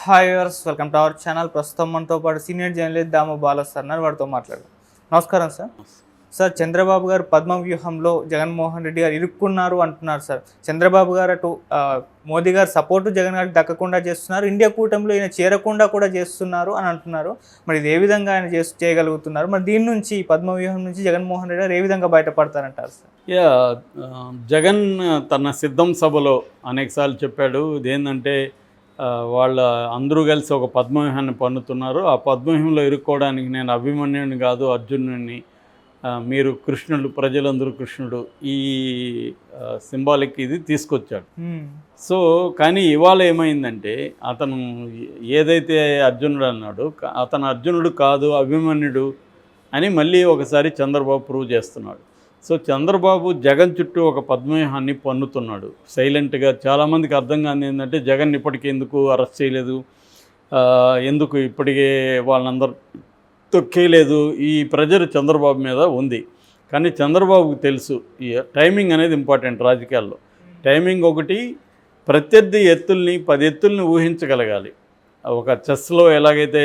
Hi viewers, welcome to our channel. ప్రస్తుతం మనతో పాటు సీనియర్ జర్నలిస్ట్ దాము బాలా సార్ ఉన్నారు. వాడితో మాట్లాడదాం. నమస్కారం సార్. సార్, చంద్రబాబు గారు పద్మ వ్యూహంలో జగన్మోహన్ రెడ్డి గారు ఇరుక్కున్నారు అంటున్నారు సార్. చంద్రబాబు గారు అటు మోదీ గారు సపోర్టు జగన్ గారికి దక్కకుండా చేస్తున్నారు, ఇండియా కూటమిలో ఈయన చేరకుండా కూడా చేస్తున్నారు అని అంటున్నారు. మరి ఇది ఏ విధంగా ఆయన చేయగలుగుతున్నారు? మరి దీని నుంచి పద్మ వ్యూహం నుంచి జగన్మోహన్ రెడ్డి గారు ఏ విధంగా బయటపడతారంటారు సార్? జగన్ తన సిద్ధం సభలో అనేకసార్లు చెప్పాడు. ఇదేంటంటే వాళ్ళ అందరూ కలిసి ఒక పద్మవ్యూహాన్ని పన్నుతున్నారు. ఆ పద్మవ్యూహంలో ఇరుక్కోవడానికి నేను అభిమన్యుని కాదు, అర్జునుడిని, మీరు కృష్ణుడు, ప్రజలందరూ కృష్ణుడు, ఈ సింబాలిక్ ఇది తీసుకొచ్చాడు. సో కానీ ఇవాళ ఏమైందంటే అతను ఏదైతే అర్జునుడు అన్నాడో అతను అర్జునుడు కాదు, అభిమన్యుడు అని మళ్ళీ ఒకసారి చంద్రబాబు ప్రూవ్ చేస్తున్నాడు. సో చంద్రబాబు జగన్ చుట్టూ ఒక పద్మవ్యూహాన్ని పన్నుతున్నాడు సైలెంట్గా. చాలామందికి అర్థం కాని ఏంటంటే జగన్ ఇప్పటికీ ఎందుకు అరెస్ట్ చేయలేదు, ఎందుకు ఇప్పటికే వాళ్ళందరూ తొక్కేయలేదు, ఈ ప్రెజర్ చంద్రబాబు మీద ఉంది. కానీ చంద్రబాబుకు తెలుసు ఈ టైమింగ్ అనేది ఇంపార్టెంట్ రాజకీయాల్లో. టైమింగ్ ఒకటి, ప్రత్యర్థి ఎత్తుల్ని 10 ఎత్తుల్ని ఊహించగలగాలి. ఒక చెస్లో ఎలాగైతే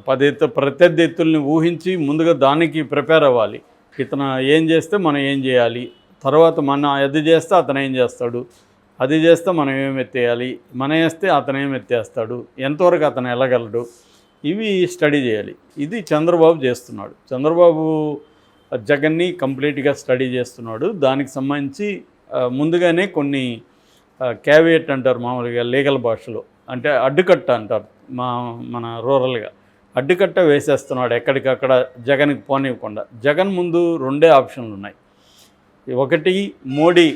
10 ప్రత్యర్థి ఎత్తుల్ని ఊహించి ముందుగా దానికి ప్రిపేర్ అవ్వాలి. ఇతను ఏం చేస్తే మనం ఏం చేయాలి, తర్వాత మనం అది చేస్తే అతను ఏం చేస్తాడు, అది చేస్తే మనం ఏం ఎత్తేయాలి, మనం వేస్తే అతను ఏం ఎత్తేస్తాడు, ఎంతవరకు అతను వెళ్ళగలడు, ఇవి స్టడీ చేయాలి. ఇది చంద్రబాబు చేస్తున్నాడు. చంద్రబాబు జగన్ని కంప్లీట్గా స్టడీ చేస్తున్నాడు. దానికి సంబంధించి ముందుగానే కొన్ని క్యావియేట్ అంటారు మామూలుగా లీగల్ భాషలో, అంటే అడ్డుకట్ట అంటారు మన రూరల్గా, అడ్డుకట్ట వేసేస్తున్నాడు ఎక్కడికక్కడ జగన్కి పోనివ్వకుండా. జగన్ ముందు 2 ఆప్షన్లు ఉన్నాయి. ఒకటి, మోడీ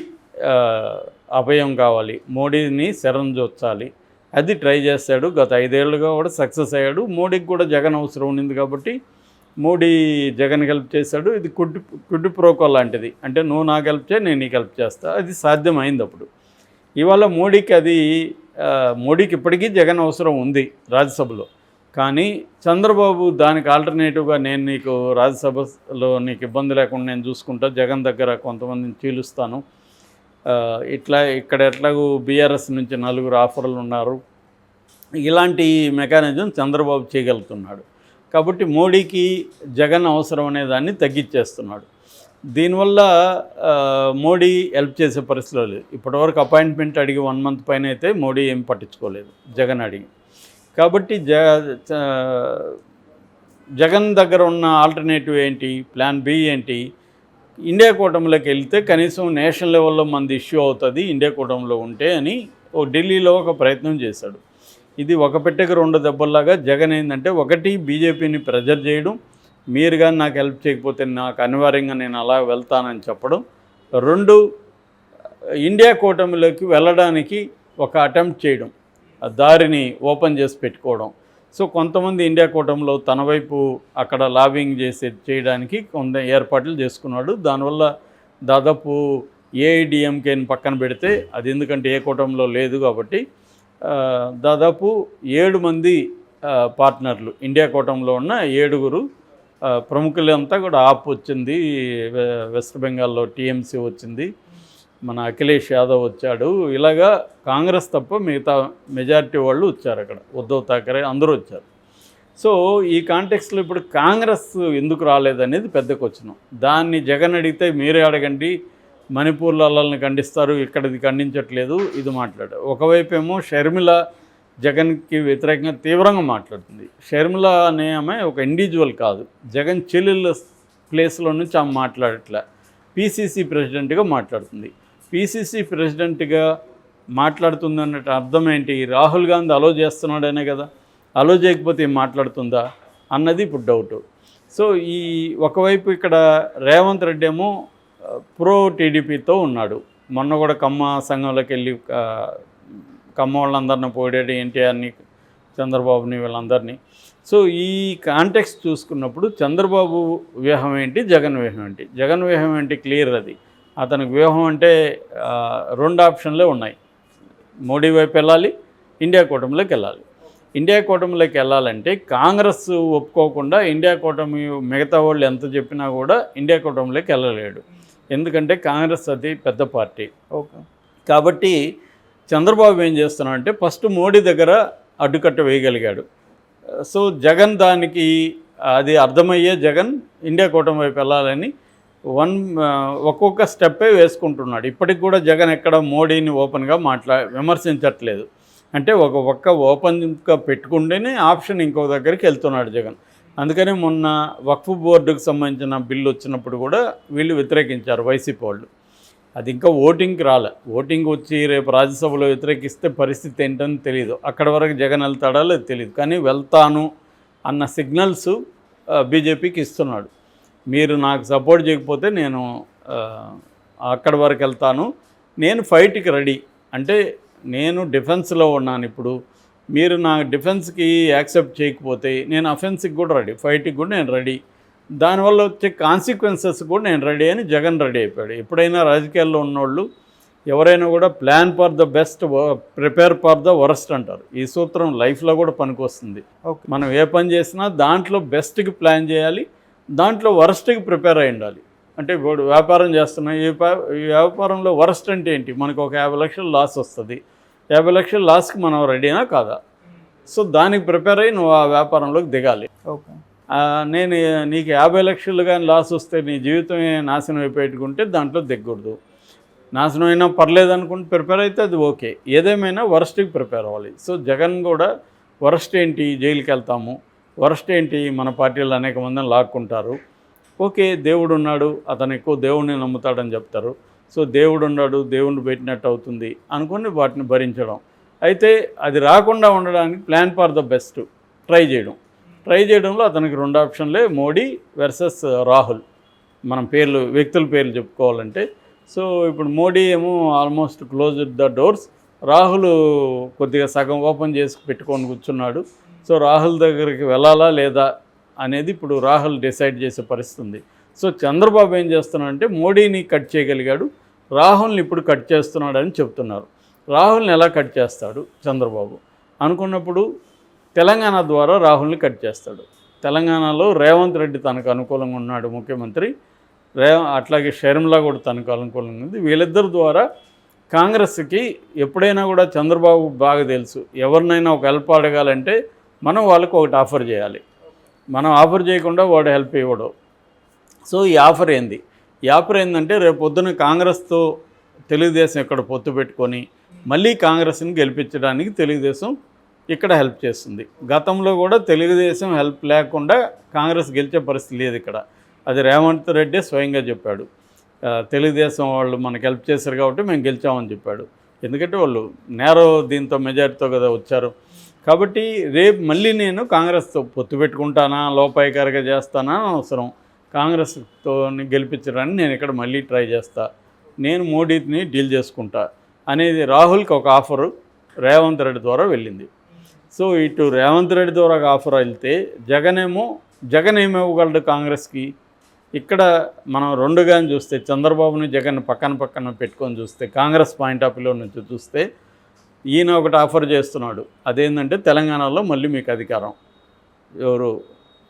అభయం కావాలి, మోడీని శరణ్జొచ్చాలి, అది ట్రై చేశాడు. గత 5 ఏళ్ళుగా కూడా సక్సెస్ అయ్యాడు. మోడీకి కూడా జగన్ అవసరం ఉండింది కాబట్టి మోడీ జగన్ హెల్ప్ చేశాడు. ఇది కుడ్డు ప్రోకో లాంటిది, అంటే నువ్వు నాకు హెల్ప్ చేయి, నేను నీకు హెల్ప్ చేస్తా, అది సాధ్యమైంది అప్పుడు. ఇవాళ మోడీకి ఇప్పటికీ జగన్ అవసరం ఉంది రాజ్యసభలో. కానీ చంద్రబాబు దానికి ఆల్టర్నేటివ్గా నేను నీకు రాజ్యసభలో నీకు ఇబ్బంది లేకుండా నేను చూసుకుంటా, జగన్ దగ్గర కొంతమందిని చీలుస్తాను, ఇక్కడ ఎట్లాగూ బీఆర్ఎస్ నుంచి 4 ఆఫర్లు ఉన్నారు, ఇలాంటి మెకానిజం చంద్రబాబు చేయగలుగుతున్నాడు. కాబట్టి మోడీకి జగన్ అవసరం అనే దాన్ని తగ్గించేస్తున్నాడు. దీనివల్ల మోడీ హెల్ప్ చేసే పరిస్థితిలో లేదు. ఇప్పటివరకు అపాయింట్మెంట్ అడిగి 1 మంత్ పైన అయితే మోడీ ఏం పట్టించుకోలేదు జగన్ అడిగి. కాబట్టి జగన్ దగ్గర ఉన్న ఆల్టర్నేటివ్ ఏంటి, ప్లాన్ బి ఏంటి, ఇండియా కూటమిలోకి వెళ్తే కనీసం నేషనల్ లెవెల్లో మంది ఇష్యూ అవుతుంది ఇండియా కూటమిలో ఉంటే అని ఢిల్లీలో ఒక ప్రయత్నం చేశాడు. ఇది ఒక పెట్టెకి 2 దెబ్బల్లాగా. జగన్ ఏంటంటే, ఒకటి బీజేపీని ప్రెజర్ చేయడం, మీరు కానీ నాకు హెల్ప్ చేయకపోతే నాకు అనివార్యంగా నేను అలా వెళ్తానని చెప్పడం. 2, ఇండియా కూటమిలోకి వెళ్ళడానికి ఒక అటెంప్ట్ చేయడం, దారిని ఓపెన్ చేసి పెట్టుకోవడం. సో కొంతమంది ఇండియా కూటమిలో తన వైపు అక్కడ లాబింగ్ చేయడానికి కొంత ఏర్పాట్లు చేసుకున్నాడు. దానివల్ల దాదాపు ఏఐడిఎంకేని పక్కన పెడితే, అది ఎందుకంటే ఏ కూటమిలో లేదు కాబట్టి, దాదాపు 7 మంది పార్ట్నర్లు ఇండియా కూటమిలో ఉన్న 7 ప్రముఖులంతా కూడా ఆప్ వచ్చింది, వెస్ట్ బెంగాల్లో టీఎంసీ వచ్చింది, మన అఖిలేష్ యాదవ్ వచ్చాడు, ఇలాగా కాంగ్రెస్ తప్ప మిగతా మెజారిటీ వాళ్ళు వచ్చారు. అక్కడ ఉద్ధవ్ ఠాకరే అందరూ వచ్చారు. సో ఈ కాంటెక్స్లో ఇప్పుడు కాంగ్రెస్ ఎందుకు రాలేదనేది పెద్ద క్వశ్చన్. దాన్ని జగన్ అడిగితే మీరే అడగండి, మణిపూర్లో అల్లల్ని ఖండిస్తారు, ఇక్కడిది ఖండించట్లేదు, ఇది మాట్లాడారు. ఒకవైపు ఏమో షర్మిల జగన్కి వ్యతిరేకంగా తీవ్రంగా మాట్లాడుతుంది. షర్మిల అనే ఆమె ఒక ఇండివిజువల్ కాదు, జగన్ చెల్లెళ్ళ ప్లేస్లో నుంచి ఆమె మాట్లాడట్లే, పీసీసీ ప్రెసిడెంట్గా మాట్లాడుతుంది. పీసీసీ ప్రెసిడెంట్గా మాట్లాడుతుంది అన్నట్టు అర్థం ఏంటి? రాహుల్ గాంధీ అలో చేస్తున్నాడనే కదా, అలో చేయకపోతే ఏం మాట్లాడుతుందా అన్నది ఇప్పుడు డౌట్. సో ఈ ఒకవైపు ఇక్కడ రేవంత్ రెడ్డి ఏమో ప్రో టీడీపీతో ఉన్నాడు. మొన్న కూడా కమ్మ సంఘంలోకి వెళ్ళి కమ్మ వాళ్ళందరినీ పోయాడు, ఎన్టీఆర్ని, చంద్రబాబుని, వీళ్ళందరినీ. సో ఈ కాంటెక్స్ట్ చూసుకున్నప్పుడు చంద్రబాబు వ్యూహం ఏంటి, జగన్ వ్యూహం ఏంటి? జగన్ వ్యూహం ఏంటి క్లియర్, అది అతనికి వ్యూహం అంటే 2 ఆప్షన్లే ఉన్నాయి. మోడీ వైపు వెళ్ళాలి, ఇండియా కూటమిలోకి వెళ్ళాలి. ఇండియా కూటమిలోకి వెళ్ళాలంటే కాంగ్రెస్ ఒప్పుకోకుండా ఇండియా కూటమి మిగతా వాళ్ళు ఎంత చెప్పినా కూడా ఇండియా కూటమిలోకి వెళ్ళలేడు. ఎందుకంటే కాంగ్రెస్ అది పెద్ద పార్టీ. ఓకే. కాబట్టి చంద్రబాబు ఏం చేస్తున్నాడంటే ఫస్ట్ మోడీ దగ్గర అడ్డుకట్ట వేయగలిగాడు. సో జగన్ దానికి అది అర్థమయ్యే జగన్ ఇండియా కూటమి వైపు వెళ్ళాలని ఒక్కొక్క స్టెప్పే వేసుకుంటున్నాడు. ఇప్పటికి కూడా జగన్ ఎక్కడ మోడీని ఓపెన్గా విమర్శించట్లేదు. అంటే ఒక పక్క ఓపెన్గా పెట్టుకుంటేనే ఆప్షన్ ఇంకో దగ్గరికి వెళ్తున్నాడు జగన్. అందుకని మొన్న వక్ఫ్ బోర్డుకు సంబంధించిన బిల్లు వచ్చినప్పుడు కూడా వీళ్ళు వ్యతిరేకించారు వైసీపీ వాళ్ళు. అది ఇంకా ఓటింగ్కి రాలే. ఓటింగ్ వచ్చి రేపు రాజ్యసభలో వ్యతిరేకిస్తే పరిస్థితి ఏంటని తెలియదు. అక్కడ వరకు జగన్ వెళ్తాడా లేదు తెలియదు. కానీ వెళ్తాను అన్న సిగ్నల్స్ బీజేపీకి ఇస్తున్నాడు. మీరు నాకు సపోర్ట్ చేయకపోతే నేను అక్కడి వరకు వెళ్తాను, నేను ఫైట్కి రెడీ. అంటే నేను డిఫెన్స్లో ఉన్నాను ఇప్పుడు, మీరు నా డిఫెన్స్కి యాక్సెప్ట్ చేయకపోతే నేను అఫెన్స్కి కూడా రెడీ, ఫైట్కి కూడా నేను రెడీ, దానివల్ల వచ్చే కాన్సిక్వెన్సెస్ కూడా నేను రెడీ అని జగన్ రెడీ అయిపోయాడు. ఎప్పుడైనా రాజకీయాల్లో ఉన్నోళ్ళు ఎవరైనా కూడా plan for the best, prepare for the worst అంటారు. ఈ సూత్రం లైఫ్లో కూడా పనికొస్తుంది. మనం ఏ పని చేసినా దాంట్లో బెస్ట్కి ప్లాన్ చేయాలి, దాంట్లో వరస్ట్కి ప్రిపేర్ అయి ఉండాలి. అంటే ఇప్పుడు వ్యాపారం చేస్తున్నాం, ఈ వ్యాపారంలో వరస్ట్ అంటే ఏంటి? మనకు ఒక 50 లక్షలు లాస్ వస్తుంది. 50 లక్షల లాస్కి మనం రెడీనా కాదా? సో దానికి ప్రిపేర్ అయ్యి నువ్వు ఆ వ్యాపారంలోకి దిగాలి. ఓకే, నేను నీకు 50 లక్షలు కానీ లాస్ వస్తే నీ జీవితమే నాశనం అయిపోయేట్టుకుంటే దాంట్లో దిగకూడదు. నాశనం అయినా పర్లేదు అనుకుంటే ప్రిపేర్ అయితే అది ఓకే. ఏదేమైనా వరస్ట్కి ప్రిపేర్ అవ్వాలి. సో జగన్ కూడా వరస్ట్ ఏంటి, జైలుకి వెళ్తాము, వరస్ట్ ఏంటి మన పార్టీలో అనేక మందిని లాక్కుంటారు, ఓకే దేవుడు ఉన్నాడు, అతను ఎక్కువ దేవుడిని నమ్ముతాడని చెప్తారు, సో దేవుడు ఉన్నాడు, దేవుడిని పెట్టినట్టు అవుతుంది అనుకుని వాటిని భరించడం. అయితే అది రాకుండా ఉండడానికి plan for the best try చేయడంలో అతనికి 2 ఆప్షన్లే, మోడీ వర్సెస్ రాహుల్. మనం వ్యక్తుల పేర్లు చెప్పుకోవాలంటే. సో ఇప్పుడు మోడీ ఏమో almost close the doors, Rahul కొద్దిగా సగం ఓపెన్ చేసి పెట్టుకొని కూర్చున్నాడు. సో రాహుల్ దగ్గరికి వెళ్ళాలా లేదా అనేది ఇప్పుడు రాహుల్ డిసైడ్ చేసే పరిస్థితి ఉంది. సో చంద్రబాబు ఏం చేస్తున్నాడంటే మోడీని కట్ చేయగలిగాడు, రాహుల్ని ఇప్పుడు కట్ చేస్తున్నాడని చెప్తున్నారు. రాహుల్ని ఎలా కట్ చేస్తాడు చంద్రబాబు అనుకున్నప్పుడు తెలంగాణ ద్వారా రాహుల్ని కట్ చేస్తాడు. తెలంగాణలో రేవంత్ రెడ్డి తనకు అనుకూలంగా ఉన్నాడు ముఖ్యమంత్రి, అట్లాగే షర్మిల కూడా తనకు అనుకూలంగా ఉంది. వీళ్ళిద్దరి ద్వారా కాంగ్రెస్కి ఎప్పుడైనా కూడా చంద్రబాబు బాగా తెలుసు, ఎవరినైనా ఒక హెల్ప్ అడగాలంటే మనం వాళ్ళకు ఒకటి ఆఫర్ చేయాలి, మనం ఆఫర్ చేయకుండా వాడు హెల్ప్ ఇవ్వడు. సో ఈ ఆఫర్ ఏంటంటే రేపు పొద్దున కాంగ్రెస్తో తెలుగుదేశం ఇక్కడ పొత్తు పెట్టుకొని మళ్ళీ కాంగ్రెస్ని గెలిపించడానికి తెలుగుదేశం ఇక్కడ హెల్ప్ చేస్తుంది. గతంలో కూడా తెలుగుదేశం హెల్ప్ లేకుండా కాంగ్రెస్ గెలిచే పరిస్థితి లేదు ఇక్కడ. అది రేవంత్ రెడ్డి స్వయంగా చెప్పాడు. తెలుగుదేశం వాళ్ళు మనకు హెల్ప్ చేశారు కాబట్టి మేము గెలిచామని చెప్పాడు. ఎందుకంటే వాళ్ళు దీంతో మెజారిటీతో కదా వచ్చారు. కాబట్టి రేపు మళ్ళీ నేను కాంగ్రెస్తో పొత్తు పెట్టుకుంటానా, లోపాయికారిగా చేస్తానా అవసరం, కాంగ్రెస్తో గెలిపించడానికి నేను ఇక్కడ మళ్ళీ ట్రై చేస్తా, నేను మోడీని డీల్ చేసుకుంటా అనేది రాహుల్కి ఒక ఆఫరు రేవంత్ రెడ్డి ద్వారా వెళ్ళింది. సో ఇటు రేవంత్ రెడ్డి ద్వారా ఆఫర్ వెళ్తే జగన్ ఏమివ్వగలడు కాంగ్రెస్కి? ఇక్కడ మనం రెండుగా చూస్తే చంద్రబాబుని జగన్ పక్కన పెట్టుకొని చూస్తే, కాంగ్రెస్ పాయింట్ ఆఫ్ వ్యూలో నుంచి చూస్తే ఈయన ఒకటి ఆఫర్ చేస్తున్నాడు. అదేంటంటే తెలంగాణలో మళ్ళీ మీకు అధికారం. ఎవరు?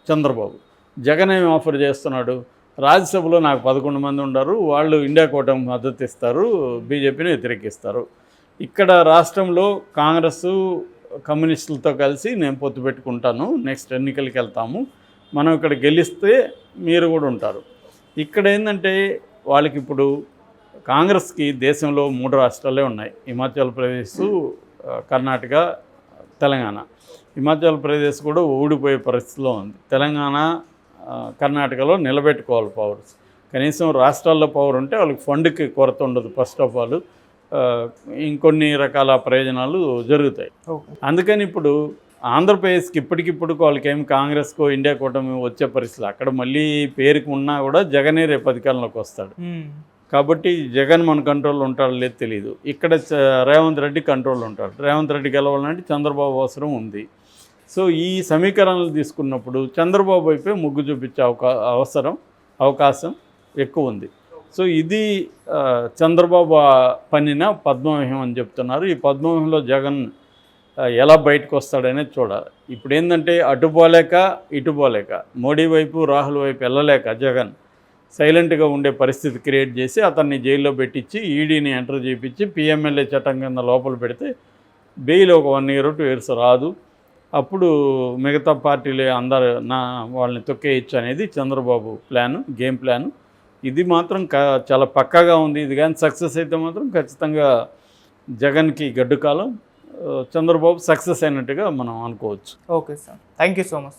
చంద్రబాబు. జగన్ ఏమి ఆఫర్ చేస్తున్నాడు? రాజ్యసభలో నాకు 11 మంది ఉన్నారు, వాళ్ళు ఇండియా కూటమి మద్దతు ఇస్తారు, బీజేపీని వ్యతిరేకిస్తారు. ఇక్కడ రాష్ట్రంలో కాంగ్రెస్ కమ్యూనిస్టులతో కలిసి నేను పొత్తు పెట్టుకుంటాను, నెక్స్ట్ ఎన్నికలకి వెళ్తాము, మనం ఇక్కడ గెలిస్తే మీరు కూడా ఉంటారు. ఇక్కడ ఏంటంటే వాళ్ళకి ఇప్పుడు కాంగ్రెస్కి దేశంలో 3 రాష్ట్రాలే ఉన్నాయి, హిమాచల్ ప్రదేశ్, కర్ణాటక, తెలంగాణ. హిమాచల్ ప్రదేశ్ కూడా ఊడిపోయే పరిస్థితిలో ఉంది. తెలంగాణ, కర్ణాటకలో నిలబెట్టుకోవాలి పవర్స్. కనీసం రాష్ట్రాల్లో పవర్ ఉంటే వాళ్ళకి ఫండ్కి కొరత ఉండదు. ఫస్ట్ ఆఫ్ ఆల్ ఇంకొన్ని రకాల ప్రయోజనాలు జరుగుతాయి. అందుకని ఇప్పుడు ఆంధ్రప్రదేశ్కి ఇప్పటికిప్పుడు వాళ్ళకేమి కాంగ్రెస్కో ఇండియా కూటమి వచ్చే పరిస్థితి, అక్కడ మళ్ళీ పేరుకి ఉన్నా కూడా జగనే రేపు అధికారంలోకి వస్తాడు. కాబట్టి జగన్ మన కంట్రోల్లో ఉంటాడో లేదు తెలియదు. ఇక్కడ రేవంత్ రెడ్డి కంట్రోల్లో ఉంటాడు. రేవంత్ రెడ్డి గెలవాలంటే చంద్రబాబు అవసరం ఉంది. సో ఈ సమీకరణలు తీసుకున్నప్పుడు చంద్రబాబు వైపే మొగ్గు చూపించే అవకాశం ఎక్కువ ఉంది. సో ఇది చంద్రబాబు పన్నిన పద్మవ్యూహం అని చెప్తున్నారు. ఈ పద్మవ్యూహంలో జగన్ ఎలా బయటకు వస్తాడనేది చూడాలి. ఇప్పుడు ఏంటంటే అటు పోలేక ఇటు పోలేక, మోడీ వైపు రాహుల్ వైపు వెళ్ళలేక జగన్ సైలెంట్గా ఉండే పరిస్థితి క్రియేట్ చేసి అతన్ని జైల్లో పెట్టించి ఈడీని ఎంటర్ చేయించి పిఎంఎల్ఏ చట్టం కింద లోపల పెడితే బెయిల్ ఒక 1 year 2 years రాదు. అప్పుడు మిగతా పార్టీలే అందరు వాళ్ళని తొక్కేయచ్చు అనేది చంద్రబాబు గేమ్ ప్లాను. ఇది మాత్రం చాలా పక్కాగా ఉంది. ఇది కానీ సక్సెస్ అయితే మాత్రం ఖచ్చితంగా జగన్కి గడ్డు కాలం, చంద్రబాబు సక్సెస్ అయినట్టుగా మనం అనుకోవచ్చు. Okay sir, thank you so much.